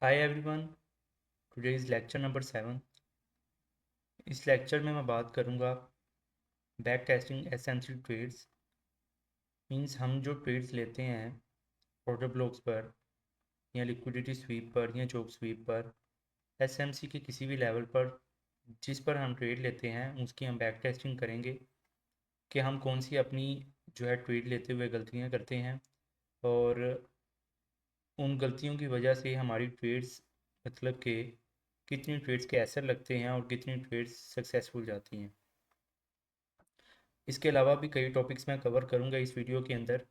Hi everyone, today is lecture number 7। इस lecture में मैं बात करूंगा back testing SMC trades. Means हम जो ट्रेड्स लेते हैं ऑर्डर ब्लॉक्स पर या लिक्विडिटी स्वीप पर या चोक स्वीप पर एसएमसी के किसी भी लेवल पर जिस पर हम ट्रेड लेते हैं उसकी हम बैक टेस्टिंग करेंगे कि हम कौन सी अपनी जो है ट्रेड लेते हुए गलतियां करते हैं और उन गलतियों की वजह से हमारी ट्रेड्स मतलब कि कितनी ट्रेड्स के असर लगते हैं और कितनी ट्रेड्स सक्सेसफुल जाती हैं। इसके अलावा भी कई टॉपिक्स मैं कवर करूँगा इस वीडियो के अंदर।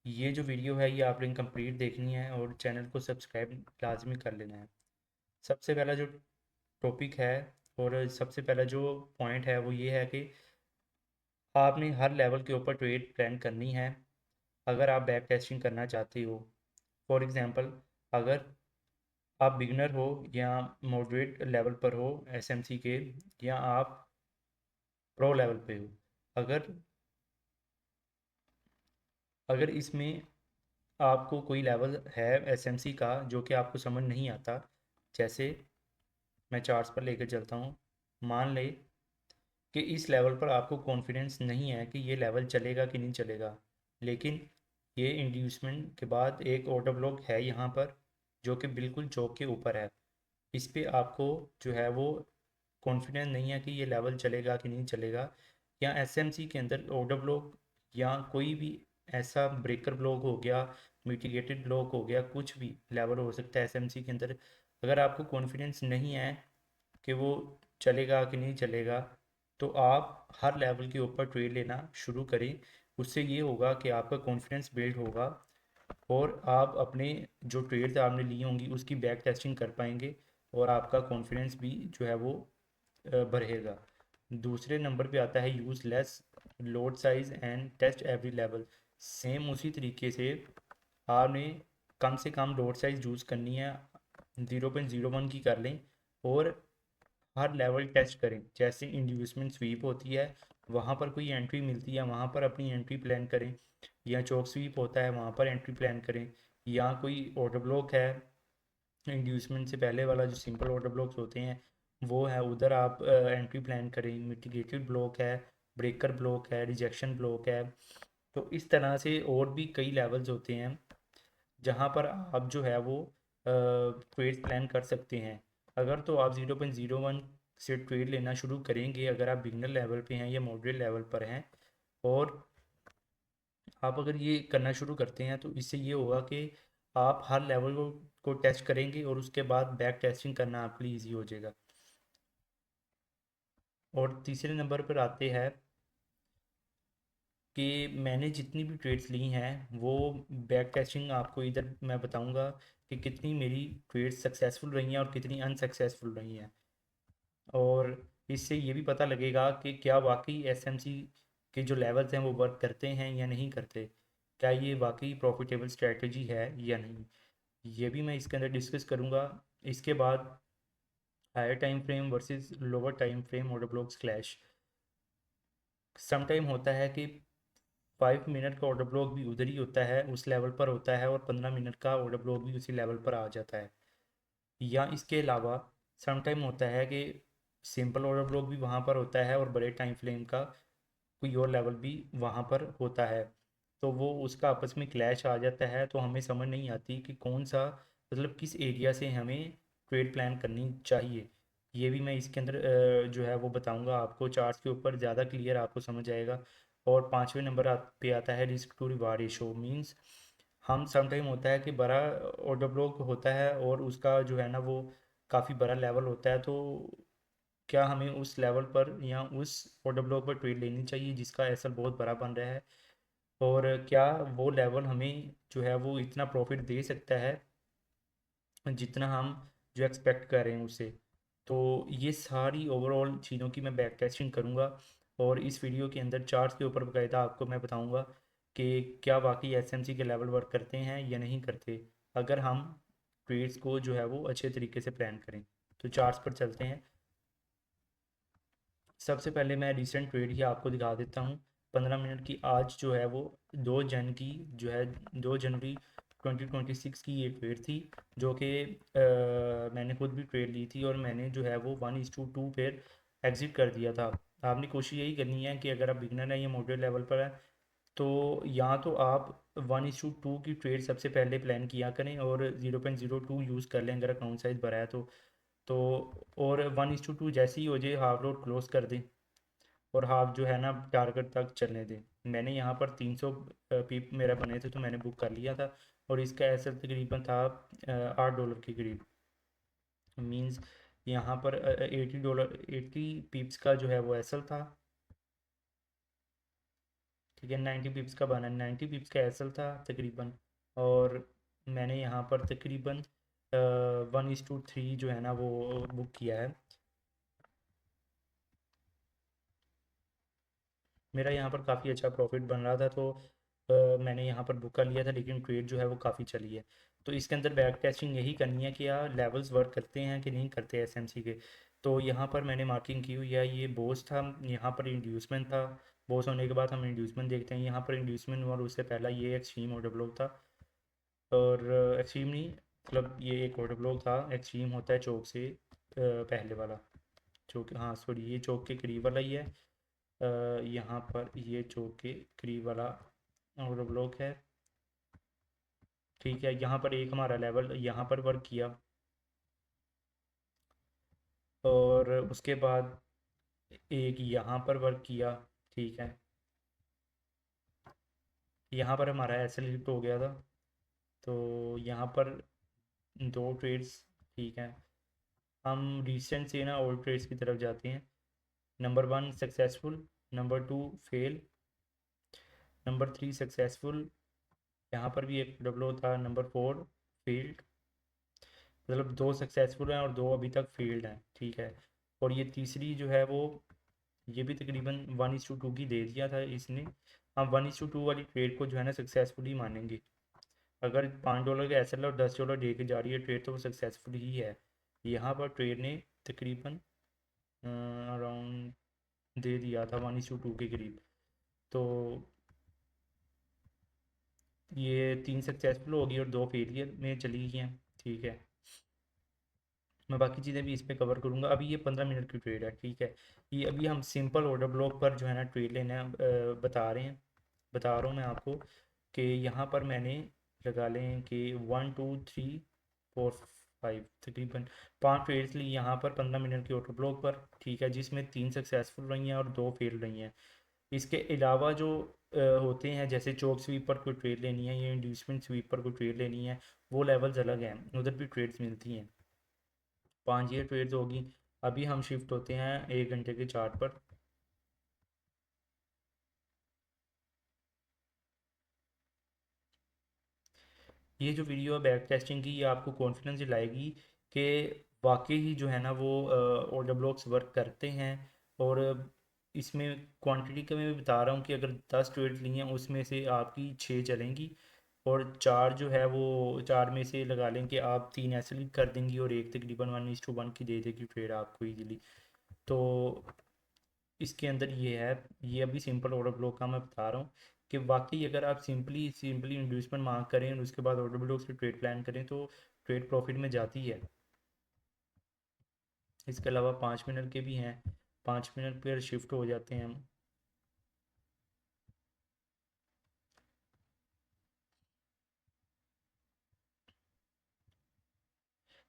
ये जो वीडियो है ये आपने कंप्लीट देखनी है और चैनल को सब्सक्राइब लाजमी कर लेना है। सबसे पहला जो टॉपिक है और सबसे पहला जो पॉइंट है वो ये है कि आपने हर लेवल के ऊपर ट्रेड प्लान करनी है अगर आप बैक टेस्टिंग करना चाहते हो। फॉर एग्ज़ाम्पल, अगर आप बिगनर हो या मॉडरेट लेवल पर हो एसएमसी के, या आप प्रो लेवल पे हो, अगर अगर इसमें आपको कोई लेवल है एसएमसी का जो कि आपको समझ नहीं आता, जैसे मैं चार्ट्स पर लेकर चलता हूँ। मान ले कि इस लेवल पर आपको कॉन्फिडेंस नहीं है कि ये लेवल चलेगा कि नहीं चलेगा, लेकिन ये इंड्यूसमेंट के बाद एक ऑर्डर ब्लॉक है यहाँ पर जो कि बिल्कुल चौक के ऊपर है। इस पे आपको जो है वो कॉन्फिडेंस नहीं है कि ये लेवल चलेगा कि नहीं चलेगा, या एसएमसी के अंदर ऑर्डर ब्लॉक या कोई भी ऐसा ब्रेकर ब्लॉक हो गया, मिटिगेटेड ब्लॉक हो गया, कुछ भी लेवल हो सकता है एसएमसी के अंदर। अगर आपको कॉन्फिडेंस नहीं है कि वो चलेगा कि नहीं चलेगा, तो आप हर लेवल के ऊपर ट्रेड लेना शुरू करें। उससे ये होगा कि आपका कॉन्फिडेंस बिल्ड होगा और आप अपने जो ट्रेड्स आपने ली होंगी उसकी बैक टेस्टिंग कर पाएंगे और आपका कॉन्फिडेंस भी जो है वो बढ़ेगा। दूसरे नंबर पे आता है use less lot size and test every level. Same उसी तरीके से आपने कम से कम लोड साइज यूज़ करनी है, 0.01 की कर लें और हर लेवल टेस्ट करें। जैसे इंड्यूसमेंट स्वीप होती है, वहाँ पर कोई एंट्री मिलती है वहाँ पर अपनी एंट्री प्लान करें, या चौक स्वीप होता है वहाँ पर एंट्री प्लान करें, या कोई ऑर्डर ब्लॉक है इंड्यूसमेंट से पहले वाला जो सिंपल ऑर्डर ब्लॉक्स होते हैं वो है, उधर आप एंट्री प्लान करें। मिटिगेटेड ब्लॉक है, ब्रेकर ब्लॉक है, रिजेक्शन ब्लॉक है। तो इस तरह से और भी कई लेवल्स होते हैं जहाँ पर आप जो है वो ट्रेड प्लान कर सकते हैं। अगर तो आप 0.01 से ट्रेड लेना शुरू करेंगे अगर आप बिगनर लेवल पे हैं या मॉडरेट लेवल पर हैं, और आप अगर ये करना शुरू करते हैं तो इससे ये होगा कि आप हर लेवल को टेस्ट करेंगे और उसके बाद बैक टेस्टिंग करना आपके लिए ईजी हो जाएगा। और तीसरे नंबर पर आते हैं कि मैंने जितनी भी ट्रेड्स ली हैं वो बैक टेस्टिंग आपको इधर मैं बताऊंगा कि कितनी मेरी ट्रेड्स सक्सेसफुल रही हैं और कितनी अनसक्सेसफुल रही हैं। और इससे ये भी पता लगेगा कि क्या वाकई एसएमसी के जो लेवल्स हैं वो वर्क करते हैं या नहीं करते, क्या ये वाकई प्रॉफिटेबल स्ट्रेटजी है या नहीं। ये भी मैं इसके अंदर डिस्कस करूँगा। इसके बाद higher time frame versus lower time frame order blocks clash. Some time होता है कि 5 मिनट का ऑर्डर ब्लॉक भी उधर ही होता है, उस लेवल पर होता है, और 15 मिनट का ऑर्डर ब्लॉक भी उसी लेवल पर आ जाता है। या इसके अलावा सम टाइम होता है कि सिंपल ऑर्डर ब्लॉक भी वहाँ पर होता है और बड़े टाइम फ्रेम का कोई और लेवल भी वहाँ पर होता है। तो वो उसका आपस में क्लैश आ जाता है, तो हमें समझ नहीं आती कि कौन सा मतलब किस एरिया से हमें ट्रेड प्लान करनी चाहिए। ये भी मैं इसके अंदर जो है वो बताऊंगा आपको, चार्ट्स के ऊपर ज़्यादा क्लियर आपको समझ आएगा। और पाँचवें नंबर पे आता है risk to reward ratio. Means हम समटाइम होता है कि बड़ा ऑर्डर ब्लॉक होता है और उसका जो है ना वो काफ़ी बड़ा लेवल होता है, तो क्या हमें उस लेवल पर या उस ऑर्डर ब्लॉक पर ट्रेड लेनी चाहिए जिसका एसएल बहुत बड़ा बन रहा है, और क्या वो लेवल हमें जो है वो इतना प्रॉफिट दे सकता है जितना हम जो एक्सपेक्ट कर रहे हैं उससे। तो ये सारी ओवरऑल चीज़ों की मैं बैक टेस्टिंग करूँगा और इस वीडियो के अंदर चार्ट्स के ऊपर बाकायदा आपको मैं बताऊँगा कि क्या वाकई एसएमसी के लेवल वर्क करते हैं या नहीं करते अगर हम ट्रेड्स को जो है वो अच्छे तरीके से प्लान करें। तो चार्ट्स पर चलते हैं। सबसे पहले मैं रिसेंट ट्रेड ही आपको दिखा देता हूँ। 15 मिनट की आज जो है वो 2 जन की जो है 2 जनवरी 2026 की ये ट्रेड थी, जो कि मैंने खुद भी ट्रेड ली थी और मैंने जो है वो 1:2 पर एग्ज़िट कर दिया था। आपने कोशिश यही करनी है कि अगर आप बिगनर हैं या मॉडरेट लेवल पर है, तो या तो आप 1:2 की ट्रेड सबसे पहले प्लान किया करें और 0.02 यूज़ कर लें अगर अकाउंट साइज़ बड़ा है तो और 1:2 जैसे ही हो जाए हाफ लोड क्लोज कर दें और हाफ जो है ना टारगेट तक चलने दें। मैंने यहाँ पर 300 पीप मेरा बने थे तो मैंने बुक कर लिया था और इसका एसएल तकरीबन था $8 के करीब। मींस यहाँ पर $80, 80 पीप्स का जो है वो एसएल था। ठीक है, 90 पिप्स का बना, 90 पिप्स का एसएल था तकरीबन। और मैंने यहाँ पर तकरीबन 1:3 जो है ना वो बुक किया है। मेरा यहाँ पर काफ़ी अच्छा प्रॉफिट बन रहा था तो मैंने यहाँ पर बुक कर लिया था, लेकिन ट्रेड जो है वो काफ़ी चली है। तो इसके अंदर बैक टेस्टिंग यही करनी है कि यार लेवल्स वर्क करते हैं कि नहीं करते एसएमसी के। तो यहाँ पर मैंने मार्किंग की हुई है, ये बोस था, यहाँ पर इंड्यूसमेंट था। बोस होने के बाद हम इंड्यूसमेंट देखते हैं, यहाँ पर इंड्यूसमेंट और उससे पहला ये एक्सट्रीम ऑर्डर ब्लॉक था। और एक्सट्रीम नहीं, मतलब ये एक ऑर्डर ब्लॉक था। एक्सट्रीम होता है चौक से पहले वाला, चौक, हाँ सॉरी, ये चौक के करीब वाला ही है। यहाँ पर ये चौक के करीब वाला ऑर्डर ब्लॉक है। ठीक है, यहाँ पर एक हमारा लेवल यहाँ पर वर्क किया और उसके बाद एक यहाँ पर वर्क किया। ठीक है, यहाँ पर हमारा एसएल लिफ्ट हो गया था। तो यहाँ पर दो ट्रेड्स। ठीक है, हम रिसेंट से ना ओल्ड ट्रेड्स की तरफ जाते हैं। Number 1 successful, number 2 fail, number 3 successful, यहाँ पर भी एक डब्लो था, नंबर 4 फील्ड। मतलब दो सक्सेसफुल हैं और दो अभी तक फील्ड हैं। ठीक है, और ये तीसरी जो है वो, ये भी तकरीबन 1:2 की दे दिया था इसने। हम 1:2 वाली ट्रेड को जो है ना सक्सेसफुली मानेंगे। अगर $5 का एसएल और $10 दे के जा रही है ट्रेड तो वो सक्सेसफुल ही है। यहाँ पर ट्रेड ने तकरीबन अराउंड दे दिया था 1:2 के करीब। तो ये 3 सक्सेसफुल होगी और 2 फेलियर में चली गई हैं। ठीक है, मैं बाकी चीज़ें भी इस पर कवर करूँगा। अभी ये 15 मिनट की ट्रेड है। ठीक है, ये अभी हम सिंपल ऑर्डर ब्लॉक पर जो है ना ट्रेड लेना बता रहे हैं, बता रहा हूँ मैं आपको कि यहाँ पर मैंने लगा लें कि 1 2 3 4 5 तकरीबन 5 ट्रेड्स ली यहाँ पर 15 मिनट की ऑर्डर ब्लॉक पर। ठीक है, जिसमें 3 सक्सेसफुल रही हैं और 2 फेल रही हैं। इसके अलावा जो होते हैं, जैसे चौक स्वीपर को ट्रेड लेनी है या इंड्यूसमेंट स्वीपर को ट्रेड लेनी है, वो लेवल्स अलग हैं, उधर भी ट्रेड्स मिलती हैं। 5 ये ट्रेड्स होगी। अभी हम शिफ्ट होते हैं 1 घंटे के चार्ट पर। ये जो वीडियो है बैक टेस्टिंग की, ये आपको कॉन्फिडेंस दिलाएगी कि वाकई ही जो है ना वो ऑर्डर ब्लॉक्स वर्क करते हैं। और इसमें क्वांटिटी का मैं बता रहा हूँ कि अगर 10 ट्रेड ली हैं उसमें से आपकी 6 चलेंगी और 4 जो है वो 4 में से लगा लें कि आप 3 ऐसे लीड कर देंगी और एक तकरीबन 1:1 की दे देगी ट्रेड आपको ईजिली। तो इसके अंदर ये है, ये अभी सिंपल ऑर्डर ब्लॉक का मैं बता रहा हूँ कि वाकई अगर आप सिंपली सिंपली इंड्यूसमेंट मार्क करें और उसके बाद ऑर्डर ब्लॉक से ट्रेड प्लान करें तो ट्रेड प्रॉफिट में जाती है। इसके अलावा 5 मिनट के भी हैं, 5 मिनट पर शिफ्ट हो जाते हैं हम।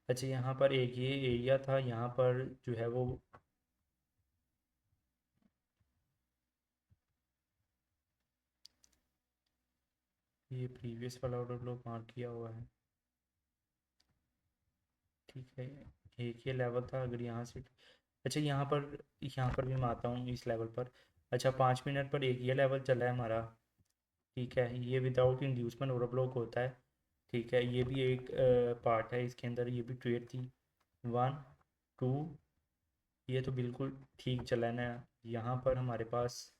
अच्छा, यहाँ पर एक ये एरिया था, यहाँ पर जो है वो, ये प्रीवियस वाला ऑर्डर ब्लॉक मार्क किया हुआ है। ठीक है, एक ये लेवल था, अगर यहाँ से, अच्छा यहाँ पर भी मैं आता हूँ इस लेवल पर। अच्छा, 5 मिनट पर एक ये लेवल चला है हमारा। ठीक है, ये विदाउट इंड्यूसमेंट ऑर्डर ब्लॉक होता है। ठीक है, ये भी एक पार्ट है इसके अंदर, ये भी ट्रेड थी 1 2। ये तो बिल्कुल ठीक चला है ना। यहाँ पर हमारे पास,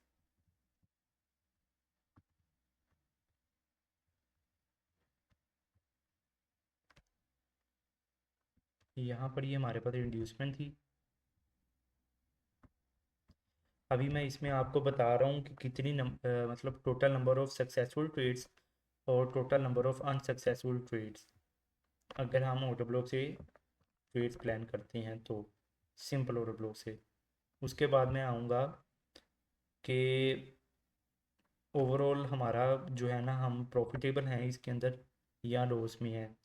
यहाँ पर ये हमारे पास इंड्यूसमेंट थी। अभी मैं इसमें आपको बता रहा हूँ कि कितनी मतलब total number of successful trades और total number of unsuccessful trades, अगर हम ऑर्डर ब्लॉक से ट्रेड्स प्लान करते हैं तो सिंपल ऑर्डर ब्लॉक से। उसके बाद मैं आऊँगा कि ओवरऑल हमारा जो है ना, हम प्रॉफिटेबल हैं इसके अंदर या लॉस में है,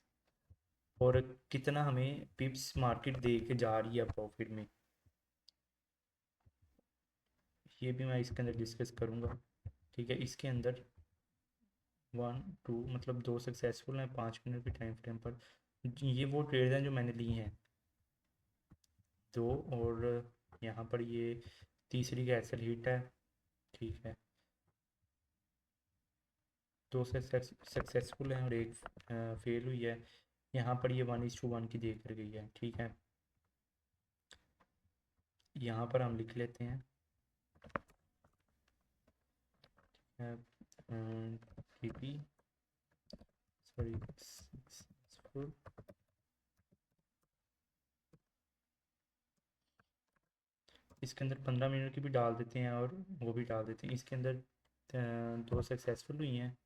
और कितना हमें पिप्स मार्केट दे के जा रही है प्रॉफिट में, ये भी मैं इसके अंदर डिस्कस करूँगा। ठीक है, इसके अंदर 1 2 मतलब 2 सक्सेसफुल हैं 5 मिनट के टाइम फ्रेम पर। ये वो ट्रेड हैं जो मैंने ली हैं, दो, और यहाँ पर ये तीसरी कैसल हिट है। ठीक है, दो सक्सेसफुल हैं और एक फेल हुई है। यहाँ पर ये 1:1 की देख कर गई है। ठीक है, यहाँ पर हम लिख लेते हैं पीपी, सॉरी, सक्सेसफुल। इसके अंदर 15 मिनट की भी डाल देते हैं और वो भी डाल देते हैं। इसके अंदर दो सक्सेसफुल हुई हैं,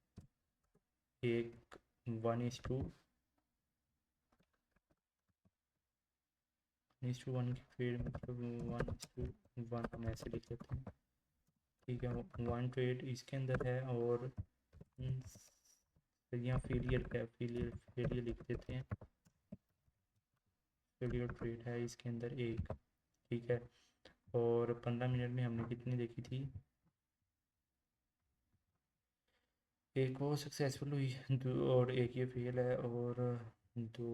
एक 1:1 की, फिर मतलब 1:1 हम ऐसे लिख लेते हैं। ठीक है, 1 to 8 इसके अंदर है, और फिर यहाँ फेलियर का, फेलियर फेलियर लिख देते हैं। फेलियर ट्रेड है इसके अंदर एक। ठीक है, और 15 मिनट में हमने कितनी देखी थी, एक वो सक्सेसफुल हुई, दो, और एक ये फेल है, और दो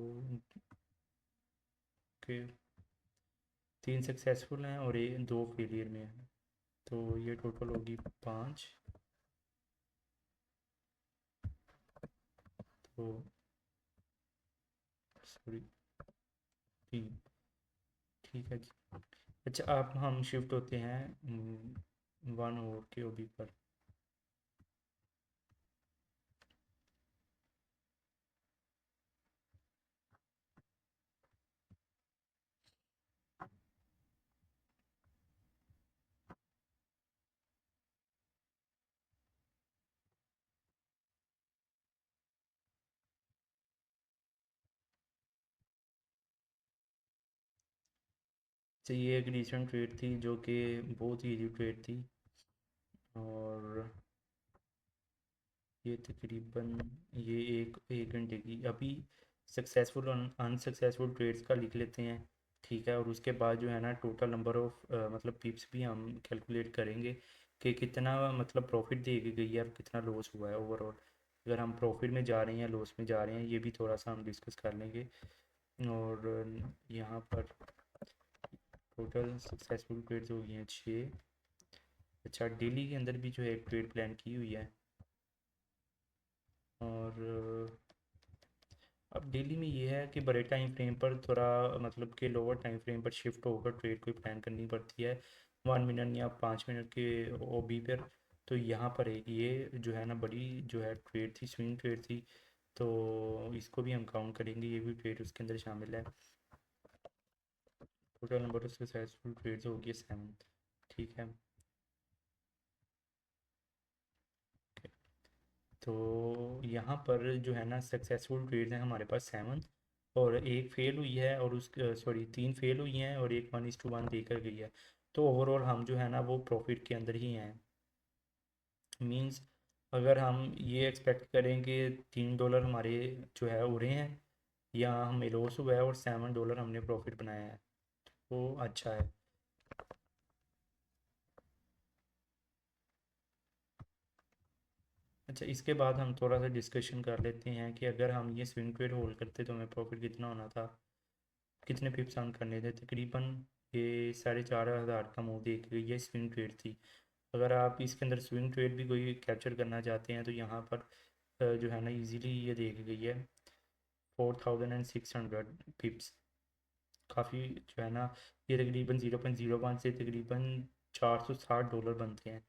के 3 सक्सेसफुल हैं और एक दो फेलियर में है। तो ये टोटल होगी 5। तो सॉरी, 3। ठीक है जी। अच्छा, आप हम शिफ्ट होते हैं 1 और के ओबी पर। तो ये एक रिसेंट ट्रेड थी जो कि बहुत ही ईजी ट्रेड थी, और ये तकरीबन ये एक घंटे की। अभी सक्सेसफुल और अनसक्सेसफुल ट्रेड्स का लिख लेते हैं। ठीक है, और उसके बाद जो है ना, टोटल नंबर ऑफ मतलब पिप्स भी हम कैलकुलेट करेंगे कि कितना मतलब प्रॉफिट दे के गई है और कितना लॉस हुआ है ओवरऑल। अगर हम प्रॉफिट में जा रहे हैं या लॉस में जा रहे हैं, ये भी थोड़ा सा हम डिस्कस कर लेंगे। और यहाँ पर टोटल सक्सेसफुल ट्रेड्स हो गई हैं 6। अच्छा, डेली के अंदर भी जो है एक ट्रेड प्लान की हुई है, और अब डेली में ये है कि बड़े टाइम फ्रेम पर थोड़ा मतलब कि लोअर टाइम फ्रेम पर शिफ्ट होकर ट्रेड कोई प्लान करनी पड़ती है, 1 मिनट या 5 मिनट के ओबी पर। तो यहाँ पर एक ये जो है ना, बड़ी जो है ट्रेड थी, स्विंग ट्रेड थी, तो इसको भी हम काउंट करेंगे, ये भी ट्रेड उसके अंदर शामिल है। Total number of successful trades हो गई 7। ठीक है, तो यहाँ पर जो है ना, सक्सेसफुल ट्रेड्स हैं हमारे पास 7, और एक फेल हुई है, और उस सॉरी 3 फेल हुई हैं और एक 1:1 देकर गई है। तो ओवरऑल हम जो है ना, वो प्रॉफिट के अंदर ही हैं। मींस अगर हम ये एक्सपेक्ट करें कि $3 हमारे जो है उड़े हैं, या हमें लॉस हुआ है, और $7 हमने प्रॉफिट बनाया है, वो अच्छा है। अच्छा, इसके बाद हम थोड़ा सा डिस्कशन कर लेते हैं कि अगर हम ये स्विंग ट्रेड होल्ड करते तो हमें प्रॉफिट कितना होना था, कितने पिप्स अर्न करने थे। तकरीबन ये 4,500 का मूव देख गई है, स्विंग ट्रेड थी। अगर आप इसके अंदर स्विंग ट्रेड भी कोई कैप्चर करना चाहते हैं तो यहाँ पर जो है ना, इजीली ये देख गई है 4,600 पिप्स। काफ़ी जो है ना, ये तकरीबन 0.01 से तकरीबन $460 बनते हैं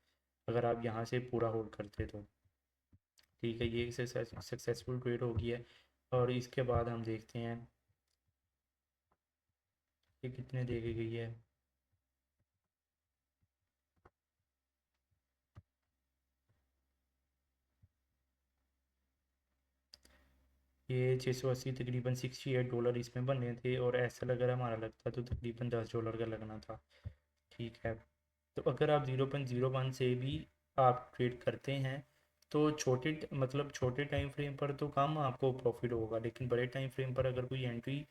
अगर आप यहाँ से पूरा होल्ड करते तो। ठीक है, ये सक्सेसफुल ट्रेड हो गई है। और इसके बाद हम देखते हैं कि कितने दे के गई है। ये 680 तकरीबन $68 इसमें बनने थे, और ऐसा अगर हमारा लगता तो तकरीबन $10 का लगना था। ठीक है, तो अगर आप 0.01 से भी आप ट्रेड करते हैं तो मतलब छोटे टाइम फ्रेम पर तो कम आपको प्रॉफिट होगा, लेकिन बड़े टाइम फ्रेम पर अगर कोई एंट्री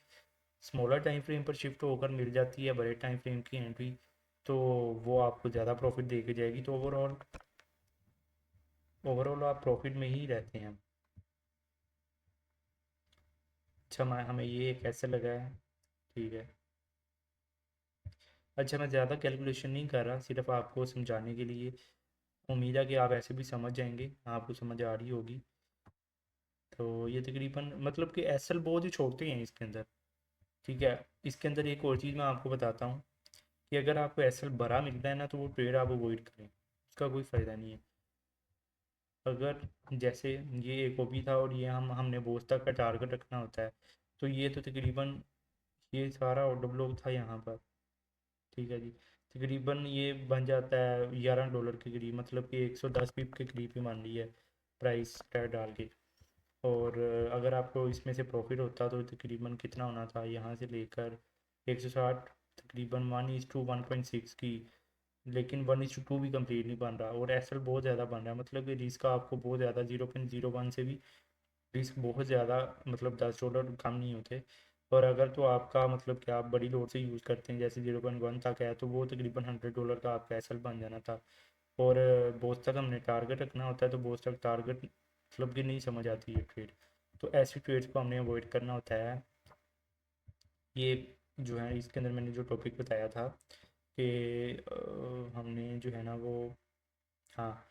स्मॉलर टाइम फ्रेम पर शिफ्ट होकर मिल जाती है बड़े टाइम फ्रेम की एंट्री, तो वो आपको ज़्यादा प्रॉफिट दे के जाएगी। तो ओवरऑल आप प्रॉफिट में ही रहते हैं। अच्छा, मैं हमें ये कैसे लगा है। ठीक है। अच्छा, मैं ज़्यादा कैलकुलेशन नहीं कर रहा, सिर्फ आपको समझाने के लिए। उम्मीद है कि आप ऐसे भी समझ जाएंगे, आपको समझ आ रही होगी। तो ये तकरीबन मतलब कि एसएल बहुत ही छोटे हैं इसके अंदर। ठीक है। इसके अंदर एक और चीज़ मैं आपको बताता हूँ कि अगर आपको एसएल बड़ा मिल रहा है ना, तो वो ट्रेड आप अवॉइड करें, उसका कोई फ़ायदा नहीं है। अगर जैसे ये एक ओपी था और ये हमने बोस तक का टारगेट रखना होता है, तो ये तो तकरीबन ये सारा ऑर्डर ब्लॉक था यहाँ पर। ठीक है जी। तकरीबन ये बन जाता है $11 के करीब, मतलब कि 110 पिप के करीब ही मान ली है प्राइस टैग डाल के। और अगर आपको इसमें से प्रॉफिट होता तो तकरीबन कितना होना था, यहाँ से लेकर 160, तकरीबन 1:1.6 की। लेकिन 1:2 भी कंप्लीट नहीं बन रहा, और एसएल बहुत ज़्यादा बन रहा है, मतलब कि रिस्क आपको बहुत ज़्यादा 0.01 से भी रिस्क बहुत ज़्यादा, मतलब $10 कम नहीं होते। और अगर तो आपका मतलब कि आप बड़ी लोड से यूज़ करते हैं जैसे 0.1 तक है, तो वो तकरीबन $100 का आपका एसएल बन जाना था। और बोस तक हमने टारगेट रखना होता है, तो बोस तक टारगेट मतलब कि नहीं समझ आती है ट्रेड। तो ऐसी ट्रेड्स को हमने अवॉइड करना होता है। ये जो है इसके अंदर मैंने जो टॉपिक बताया था कि हमने जो है ना वो, हाँ,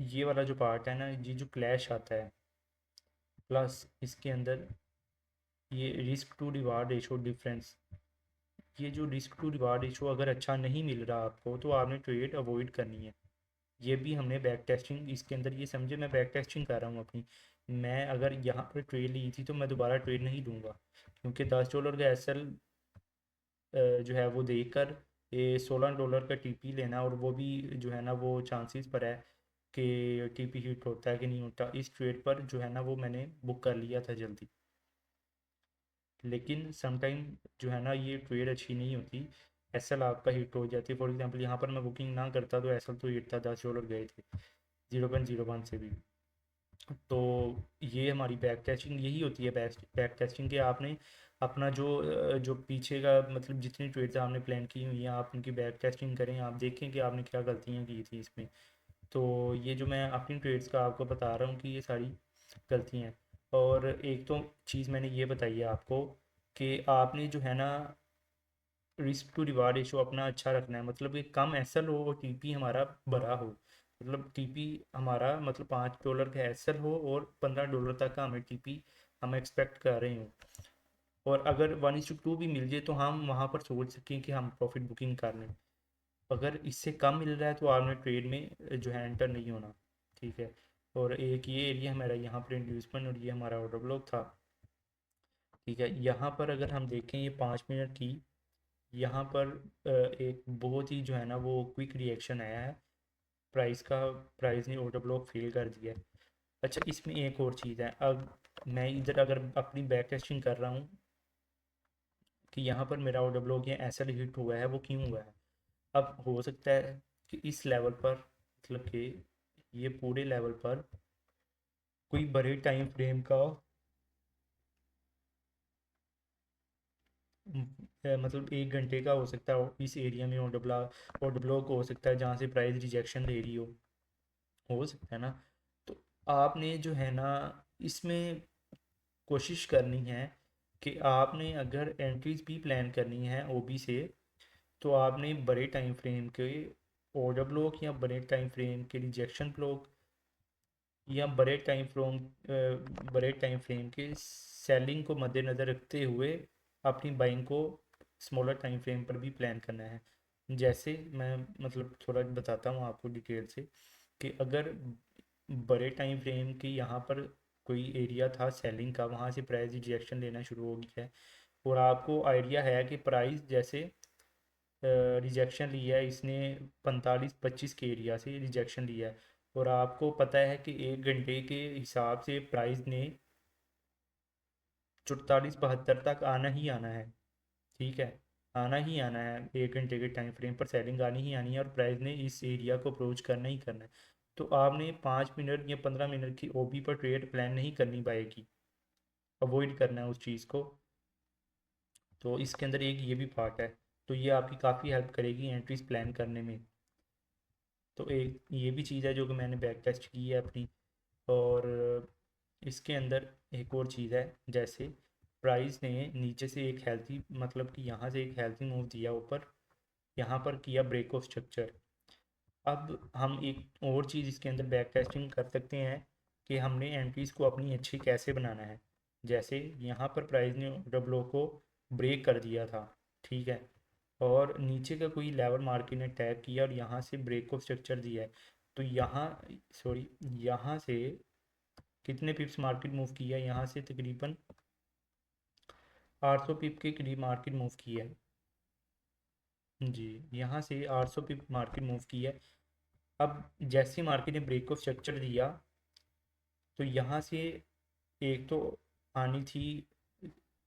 ये वाला जो पार्ट है ना, ये जो क्लैश आता है, प्लस इसके अंदर ये risk to reward ratio difference, ये जो रिस्क टू रिवार्ड रेशो अगर अच्छा नहीं मिल रहा आपको, तो आपने ट्रेड अवॉइड करनी है। ये भी हमने बैक टेस्टिंग इसके अंदर, ये समझे मैं बैक टेस्टिंग कर रहा हूँ अपनी। मैं अगर यहाँ पर ट्रेड ली थी तो मैं दोबारा ट्रेड नहीं लूँगा, क्योंकि $10 का एसएल जो है वो देकर ये $16 का टीपी लेना, और वो भी जो है ना वो चांसेस पर है कि टीपी हिट होता है कि नहीं होता। इस ट्रेड पर जो है ना वो मैंने बुक कर लिया था जल्दी, लेकिन समटाइम जो है ना ये ट्रेड अच्छी नहीं होती, एसएल आपका हिट हो जाती है। फॉर एग्जांपल यहाँ पर मैं बुकिंग ना करता तो एसएल तो हिट था, $10 गए थे 0.01 से भी। तो ये हमारी बैक टेस्टिंग यही होती है, बैक टेस्टिंग के आपने अपना जो पीछे का मतलब जितनी ट्रेड्स आपने प्लान की हुई हैं, आप उनकी बैक टेस्टिंग करें, आप देखें कि आपने क्या गलतियाँ की थी इसमें। तो ये जो मैं अपनी ट्रेड्स का आपको बता रहा हूँ कि ये सारी गलतियाँ हैं। और एक तो चीज़ मैंने ये बताई है आपको कि आपने जो है ना रिस्क टू रिवार्ड रेशो अपना अच्छा रखना है, मतलब कि कम एसएल हो और टीपी हमारा बड़ा हो। मतलब टीपी हमारा मतलब $5 का एसएल हो और $15 तक का हमें टीपी हम एक्सपेक्ट कर रहे हो। और अगर 1:2 भी मिल जाए तो हम वहाँ पर सोच सकें कि हम प्रॉफिट बुकिंग कर लें। अगर इससे कम मिल रहा है तो आपने ट्रेड में जो है एंटर नहीं होना। ठीक है। और एक ये एरिया हमारा यहाँ पर इंड्यूसमेंट, और ये हमारा ऑर्डर ब्लॉक था। ठीक है। यहाँ पर अगर हम देखें ये 5 मिनट की, यहाँ पर एक बहुत ही जो है ना वो क्विक रिएक्शन आया है प्राइस का। प्राइस ने ऑर्डर ब्लॉक फेल कर दिया है। अच्छा, इसमें एक और चीज़ है। अब मैं इधर अगर अपनी बैक टेस्टिंग कर रहा हूँ कि यहाँ पर मेरा ऑर्डर ब्लॉक ये ऐसा हिट हुआ है, वो क्यों हुआ है। अब हो सकता है कि इस लेवल पर मतलब कि ये पूरे लेवल पर कोई बड़े टाइम फ्रेम का मतलब 1 घंटे का हो सकता है इस एरिया में ऑर्डर ब्लॉक हो सकता है जहाँ से प्राइस रिजेक्शन दे रही हो सकता है ना। तो आपने जो है ना इसमें कोशिश करनी है कि आपने अगर एंट्रीज भी प्लान करनी है ओबी से, तो आपने बड़े टाइम फ्रेम के ऑर्डर ब्लॉक या बड़े टाइम फ्रेम के रिजेक्शन ब्लॉक या बड़े टाइम फ्रेम के सेलिंग को मद्देनज़र रखते हुए अपनी बाइंग को स्मॉलर टाइम फ्रेम पर भी प्लान करना है। जैसे मैं मतलब थोड़ा बताता हूँ आपको डिटेल से कि अगर बड़े टाइम फ्रेम की यहाँ पर कोई एरिया था सेलिंग का, वहाँ से प्राइस रिजेक्शन लेना शुरू हो गया है, और आपको आइडिया है कि प्राइस जैसे रिजेक्शन लिया है इसने 45-25 के एरिया से रिजेक्शन लिया है, और आपको पता है कि 1 घंटे के हिसाब से प्राइस ने 44-72 तक आना ही आना है। ठीक है, आना ही आना है, 1 घंटे के टाइम फ्रेम पर सेलिंग आनी ही आनी है और प्राइस ने इस एरिया को अप्रोच करना ही करना है। तो आपने 5 मिनट या 15 मिनट की ओबी पर ट्रेड प्लान नहीं करनी पाएगी, अवॉइड करना है उस चीज़ को। तो इसके अंदर एक ये भी पार्ट है, तो ये आपकी काफ़ी हेल्प करेगी एंट्रीज प्लान करने में। तो एक ये भी चीज़ है जो कि मैंने बैक टेस्ट की है अपनी। और इसके अंदर एक और चीज़ है, जैसे प्राइस ने नीचे से एक हेल्थी, मतलब कि यहाँ से एक हेल्थी मूव दिया ऊपर, यहाँ पर किया ब्रेक ऑफ स्ट्रक्चर। अब हम एक और चीज़ इसके अंदर बैक टेस्टिंग कर सकते हैं कि हमने एंट्रीज को अपनी अच्छी कैसे बनाना है। जैसे यहाँ पर प्राइस ने डब्लो को ब्रेक कर दिया था, ठीक है, और नीचे का कोई लेवल मार्केट ने टैप किया और यहाँ से ब्रेक ऑफ स्ट्रक्चर दिया है। तो यहाँ, सॉरी, यहाँ से कितने पिप्स मार्केट मूव किया है, यहाँ से तकरीबन 800 पिप के करीब मार्केट मूव किया है। जी, यहाँ से 800 पिप मार्केट मूव किया है। अब जैसे मार्केट ने ब्रेक ऑफ स्ट्रक्चर दिया, तो यहाँ से एक तो आनी थी,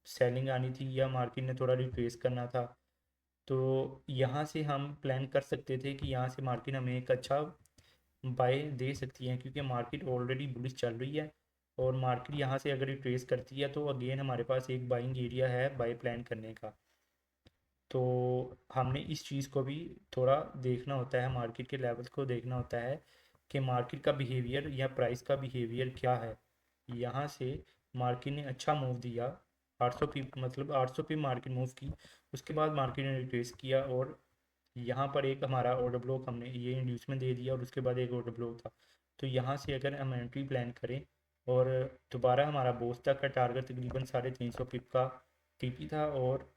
सेलिंग आनी थी, या मार्केट ने थोड़ा रिट्रेस करना था। तो यहाँ से हम प्लान कर सकते थे कि यहाँ से मार्केट हमें एक अच्छा बाय दे सकती है, क्योंकि मार्केट ऑलरेडी बुलिश चल रही है। और मार्केट यहाँ से अगर रिट्रेस करती है तो अगेन हमारे पास एक बाइंग एरिया है बाय प्लान करने का। तो हमने इस चीज़ को भी थोड़ा देखना होता है, मार्केट के लेवल को देखना होता है कि मार्केट का बिहेवियर या प्राइस का बिहेवियर क्या है। यहाँ से मार्केट ने अच्छा मूव दिया, 800 पी, मतलब 800 पी मार्केट मूव की। उसके बाद मार्केट ने रिट्रेस किया और यहाँ पर एक हमारा ऑर्डर ब्लॉक, हमने ये इंड्यूसमेंट दे दिया और उसके बाद एक ऑर्डर ब्लॉक था। तो यहाँ से अगर हम एंट्री प्लान करें और दोबारा हमारा बोस तक का टारगेट तकरीबन 350 पिप का टीपी था और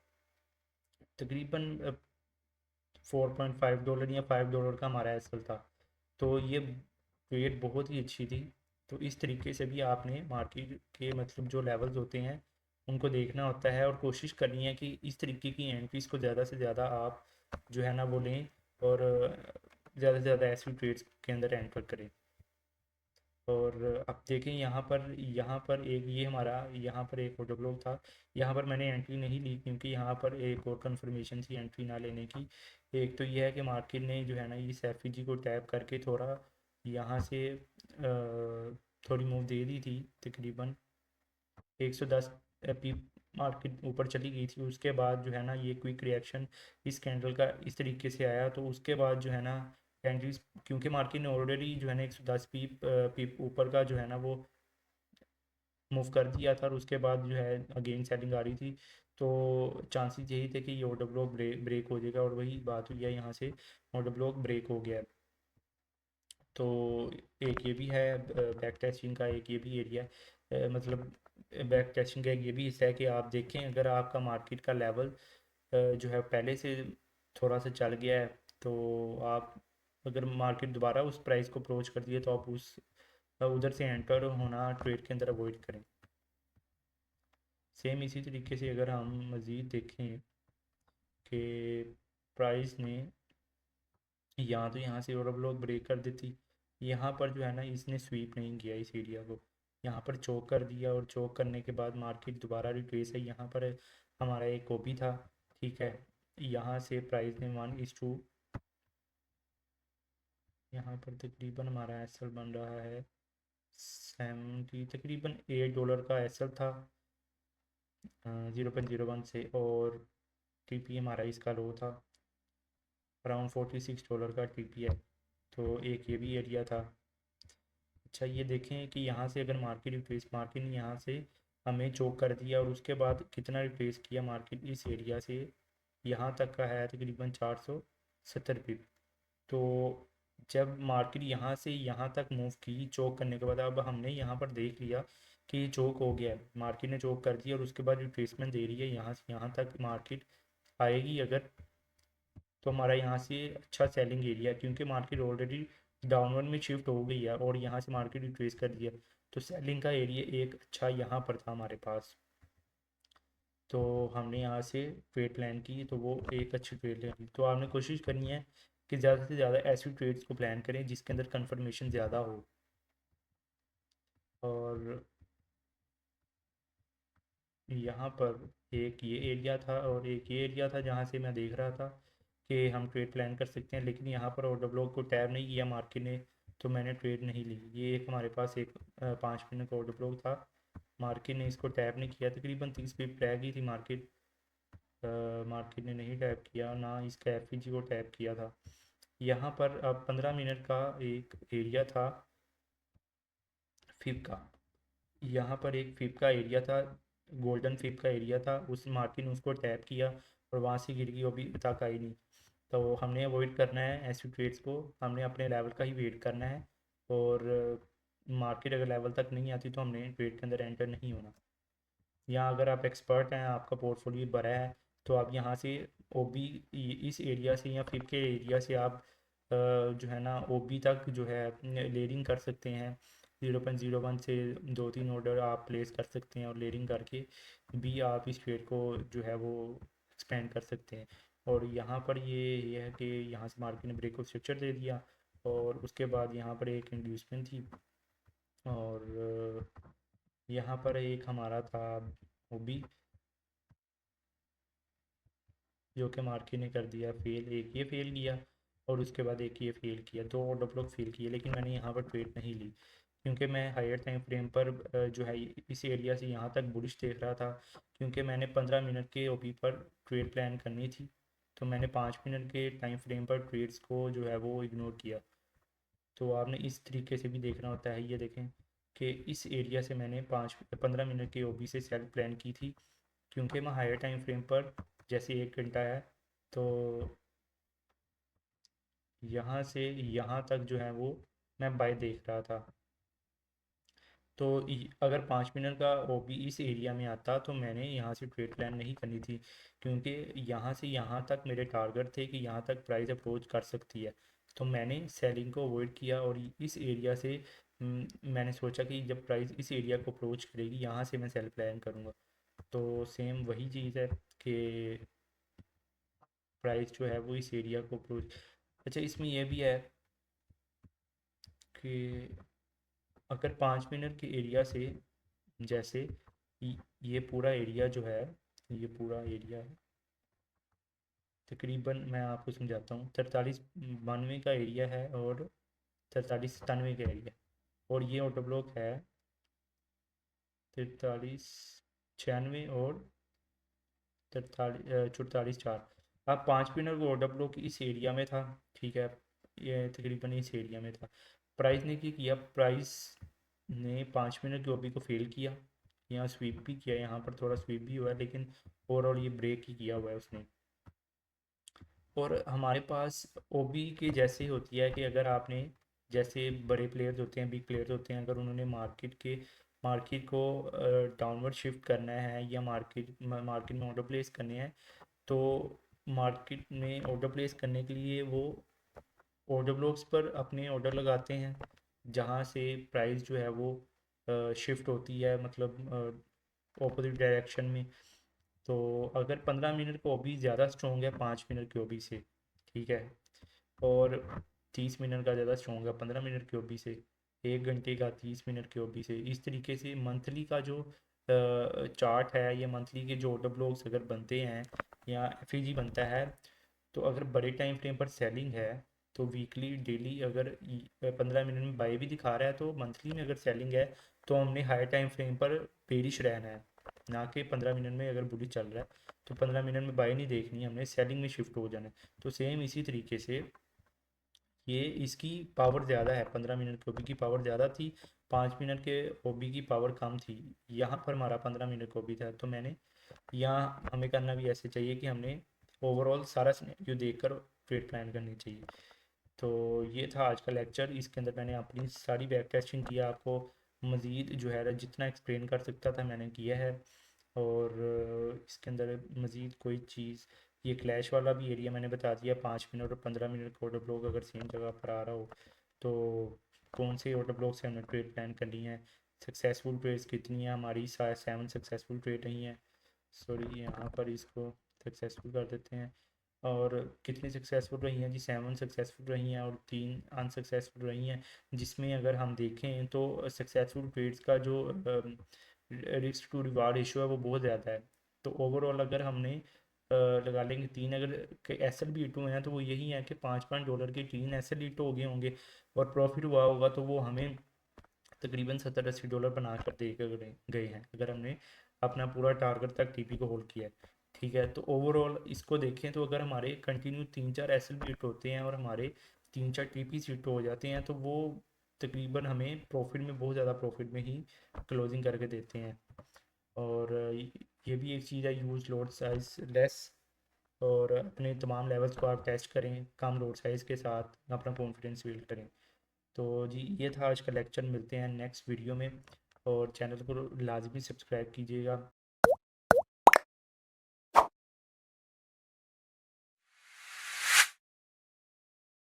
तकरीबन $4.5 या $5 का हमारा एसएल था। तो ये ट्रेड बहुत ही अच्छी थी। तो इस तरीके से भी आपने मार्केट के मतलब जो लेवल्स होते हैं उनको देखना होता है और कोशिश करनी है कि इस तरीके की एंट्रीज को ज़्यादा से ज़्यादा आप जो है ना वो लें और ज़्यादा से ज़्यादा ऐसी ट्रेड्स के अंदर एंटर करें। और अब देखें यहाँ पर एक ये हमारा यहाँ पर एक ऑर्डर ब्लॉक था। यहाँ पर मैंने एंट्री नहीं ली क्योंकि यहाँ पर एक और कंफर्मेशन थी एंट्री ना लेने की। एक तो ये है कि मार्केट ने जो है ना इस एफ को टैप करके थोड़ा यहाँ से थोड़ी मूव दे दी थी, तकरीबन 110 पी मार्केट ऊपर चली गई थी। उसके बाद जो है ना ये क्विक रिएक्शन इस कैंडल का इस तरीके से आया, तो उसके बाद जो है ना कैंडल्स, क्योंकि मार्केट ने ऑलरेडी जो है ना 110 पीप ऊपर का जो है ना वो मूव कर दिया था और उसके बाद जो है अगेन सेलिंग आ रही थी। तो चांसेस यही थे कि ये ऑर्डर ब्लॉक ब्रेक हो जाएगा और वही बात हुई है, यहाँ से ऑर्डर ब्लॉक ब्रेक हो गया। तो एक ये भी है बैक टेस्टिंग का, एक ये भी एरिया है, मतलब बैक टेस्टिंग का एक ये भी हिस्सा है कि आप देखें अगर आपका मार्केट का लेवल जो है पहले से थोड़ा सा चल गया है, तो आप अगर मार्केट दोबारा उस प्राइस को अप्रोच करती है तो आप उस उधर से एंटर होना ट्रेड के अंदर अवॉइड करें। सेम इसी तरीके से अगर हम मज़ीद देखें कि प्राइस ने यहाँ तो यहाँ से और अब लोग ब्रेक कर देती, यहाँ पर जो है ना इसने स्वीप नहीं किया इस एरिया को, यहाँ पर चोक कर दिया और चोक करने के बाद मार्केट दोबारा रिट्रेस है। यहाँ पर हमारा एक ओपी था, ठीक है, यहाँ से प्राइस ने 1:2, यहाँ पर तकरीबन हमारा एसएल बन रहा है 70, तकरीबन $8 का एसएल था 0.01 से, और टीपी हमारा इसका लो था अराउंड $46 का टीपी है। तो एक ये भी एरिया था। अच्छा ये देखें कि यहाँ से अगर मार्केट ने यहाँ से हमें चोक कर दिया और उसके बाद कितना रिप्लेस किया मार्केट इस एरिया से, यहाँ तक का है तकरीबन 470 पिप। तो जब मार्केट यहाँ से यहाँ तक मूव की चोक करने के बाद, अब हमने यहाँ पर देख लिया कि ये चोक हो गया है, मार्केट ने चोक कर दिया और उसके बाद रिट्रेसमेंट दे रही है, यहाँ से यहाँ तक मार्केट आएगी अगर, तो हमारा यहाँ से अच्छा सेलिंग एरिया, क्योंकि मार्केट ऑलरेडी डाउनवर्ड में शिफ्ट हो गई है और यहाँ से मार्केट रिट्रेस कर दिया, तो सेलिंग का एरिया एक अच्छा यहाँ पर था हमारे पास। तो हमने यहाँ से ट्रेड प्लान की, तो वो एक अच्छी ट्रेड प्लान। तो आपने कोशिश करनी है कि ज़्यादा से ज़्यादा ऐसी ट्रेड्स को प्लान करें जिसके अंदर कंफर्मेशन ज़्यादा हो। और यहाँ पर एक ये एरिया था और एक ये एरिया था जहाँ से मैं देख रहा था कि हम ट्रेड प्लान कर सकते हैं, लेकिन यहाँ पर ऑर्डर ब्लॉक को टैब नहीं किया मार्केट ने, तो मैंने ट्रेड नहीं ली। ये एक हमारे पास एक 5 मिनट का ऑर्डर ब्लॉक था, मार्केट ने इसको टैब नहीं किया। तकरीबन 30 पिप रह गई थी मार्केट, मार्केट ने नहीं टैप किया, ना इसका एफ को टैप किया था। यहाँ पर अब 15 मिनट का एक एरिया था फिप का, यहाँ पर एक फिप का एरिया था, गोल्डन फिप का एरिया था, उस मार्केट ने उसको टैप किया और वहाँ से गिर गई, अभी तक आई नहीं। तो हमने अवॉइड करना है ऐसी ट्रेड्स को, हमने अपने लेवल का ही वेट करना है। और मार्केट अगर लेवल तक नहीं आती तो हमने ट्रेड के अंदर एंटर नहीं होना। यहाँ अगर आप एक्सपर्ट हैं, आपका पोर्टफोलियो बड़ा है, तो आप यहाँ से ओबी, इस एरिया से या फिर के एरिया से आप जो है ना ओबी तक जो है लेयरिंग कर सकते हैं। 0.01 से 2-3 ऑर्डर आप प्लेस कर सकते हैं और लेयरिंग करके भी आप इस ट्रेड को जो है वो एक्सपेंड कर सकते हैं। और यहाँ पर ये है कि यहाँ से मार्केट ने ब्रेक ऑफ स्ट्रक्चर दे दिया और उसके बाद यहाँ पर एक इंड्यूसमेंट थी, और यहाँ पर एक हमारा था ओबी जो कि मार्के ने कर दिया फेल। एक ये फेल किया और उसके बाद एक ये फेल किया, दो ऑर्डर ब्लॉक फेल किए, लेकिन मैंने यहाँ पर ट्रेड नहीं ली क्योंकि मैं हायर टाइम फ्रेम पर जो है इस एरिया से यहाँ तक बुलिश देख रहा था, क्योंकि मैंने 15 मिनट के ओपी पर ट्रेड प्लान करनी थी। तो मैंने 5 मिनट के टाइम फ्रेम पर ट्रेड्स को जो है वो इग्नोर किया। तो आपने इस तरीके से भी देखना होता है। ये देखें कि इस एरिया से मैंने 15 मिनट के ओबी से सेल प्लान की थी, क्योंकि मैं हायर टाइम फ्रेम पर जैसे 1 घंटा है, तो यहाँ से यहाँ तक जो है वो मैं बाय देख रहा था। तो अगर 5 मिनट का ओबी इस एरिया में आता तो मैंने यहाँ से ट्रेड प्लान नहीं करनी थी, क्योंकि यहाँ से यहाँ तक मेरे टारगेट थे कि यहाँ तक प्राइस अप्रोच कर सकती है। तो मैंने सेलिंग को अवॉइड किया और इस एरिया से मैंने सोचा कि जब प्राइस इस एरिया को अप्रोच करेगी यहाँ से मैं सेल प्लान करूँगा। तो सेम वही चीज़ है कि प्राइस जो है वो इस एरिया को अप्रोच। अच्छा, इसमें यह भी है कि अगर 5 मिनट के एरिया से जैसे ये पूरा एरिया जो है, ये पूरा एरिया है तकरीबन, मैं आपको समझाता हूँ, 43-92 का एरिया है और 43-97 का एरिया, और ये ऑटो ब्लॉक है 43-96 और 44-चार। अब 5 मिनट का ऑटो ब्लॉक इस एरिया में था, ठीक है, ये तकरीबन इस एरिया में था। प्राइस ने क्या किया, प्राइस ने 5 मिनट की ओपी को फेल किया, यहाँ स्वीप भी किया, यहाँ पर थोड़ा स्वीप भी हुआ है, लेकिन ओवरऑल ये ब्रेक ही किया हुआ है उसने। और हमारे पास ओबी के जैसे होती है कि अगर आपने, जैसे बड़े प्लेयर्स होते हैं, बिग प्लेयर्स होते हैं, अगर उन्होंने मार्केट को डाउनवर्ड शिफ्ट करना है या मार्केट में ऑर्डर प्लेस करने हैं, तो मार्केट में ऑर्डर प्लेस करने के लिए वो ऑर्डर ब्लॉक्स पर अपने ऑर्डर लगाते हैं, जहाँ से प्राइस जो है वो शिफ्ट होती है, मतलब ऑपोजिट डायरेक्शन में। तो अगर 15 मिनट का ओबी ज़्यादा स्ट्रॉन्ग है 5 मिनट के ओबी से, ठीक है, और 30 मिनट का ज़्यादा स्ट्रॉन्ग है 15 मिनट के ओबी से, 1 घंटे का 30 मिनट के ओबी से, इस तरीके से मंथली का जो चार्ट है या मंथली के जो ऑर्डर ब्लॉक्स अगर बनते हैं या एफ बनता है, तो अगर बड़े टाइम फ्रेम पर सेलिंग है तो वीकली डेली अगर 15 मिनट में बाई भी दिखा रहा है, तो मंथली में अगर सेलिंग है तो हमने हाई टाइम फ्रेम पर बेरिश रहना है, ना कि 15 मिनट में अगर बुलिश चल रहा है तो 15 मिनट में बाई नहीं देखनी, हमने सेलिंग में शिफ्ट हो जाना है। तो सेम इसी तरीके से ये इसकी पावर ज़्यादा है, 15 मिनट के ओबी की पावर ज़्यादा थी, 5 मिनट के ओबी की पावर कम थी। यहाँ पर हमारा 15 मिनट का ओबी था, तो मैंने यहाँ हमें करना भी ऐसे चाहिए कि हमने ओवरऑल सारा सिनेरियो देखकर ट्रेड प्लान करनी चाहिए। तो ये था आज का लेक्चर, इसके अंदर मैंने अपनी सारी बैक टेस्टिंग किया, आपको मज़ीद जो है जितना एक्सप्लेन कर सकता था मैंने किया है। और इसके अंदर मज़ीद कोई चीज़, ये क्लैश वाला भी एरिया मैंने बता दिया, 5 मिनट और 15 मिनट का ऑर्डर ब्लॉक अगर सेम जगह पर आ रहा हो तो कौन से ऑर्डर ब्लॉक से हमने ट्रेड प्लान करनी है, सक्सेसफुल ट्रेड्स कितनी है हमारी, 7 सक्सेसफुल ट्रेड रही हैं, सॉरी यहाँ पर इसको सक्सेसफुल कर देते हैं, और कितनी सक्सेसफुल रही हैं जी, 7 सक्सेसफुल रही हैं और 3 अनसक्सेसफुल रही हैं। जिसमें अगर हम देखें तो सक्सेसफुल ट्रेड्स का जो रिस्क टू रिवार्ड रेशियो है वो बहुत ज़्यादा है। तो ओवरऑल अगर हमने लगा लेंगे 3, अगर एस एल बी हिट हुए हैं तो वो यही है कि $5 के 3 एस एल हिट हो गए होंगे, और प्रॉफिट हुआ होगा तो वो हमें तकरीबन $70-80 बना कर दे कर गए हैं, अगर हमने अपना पूरा टारगेट तक टीपी को होल्ड किया है। ठीक है, तो ओवरऑल इसको देखें तो अगर हमारे कंटिन्यू 3-4 एस एल हिट होते हैं और हमारे 3-4 टीपी हिट हो जाते हैं तो वो तकरीबन हमें प्रॉफिट में, बहुत ज़्यादा प्रॉफिट में ही क्लोजिंग करके देते हैं। और ये भी एक चीज़ है, यूज लोड साइज लेस, और अपने तमाम लेवल्स को आप टेस्ट करें कम लोड साइज़ के साथ, अपना कॉन्फिडेंस बिल्ड करें। तो जी ये था आज का लेक्चर, मिलते हैं नेक्स्ट वीडियो में, और चैनल को लाजमी सब्सक्राइब कीजिएगा।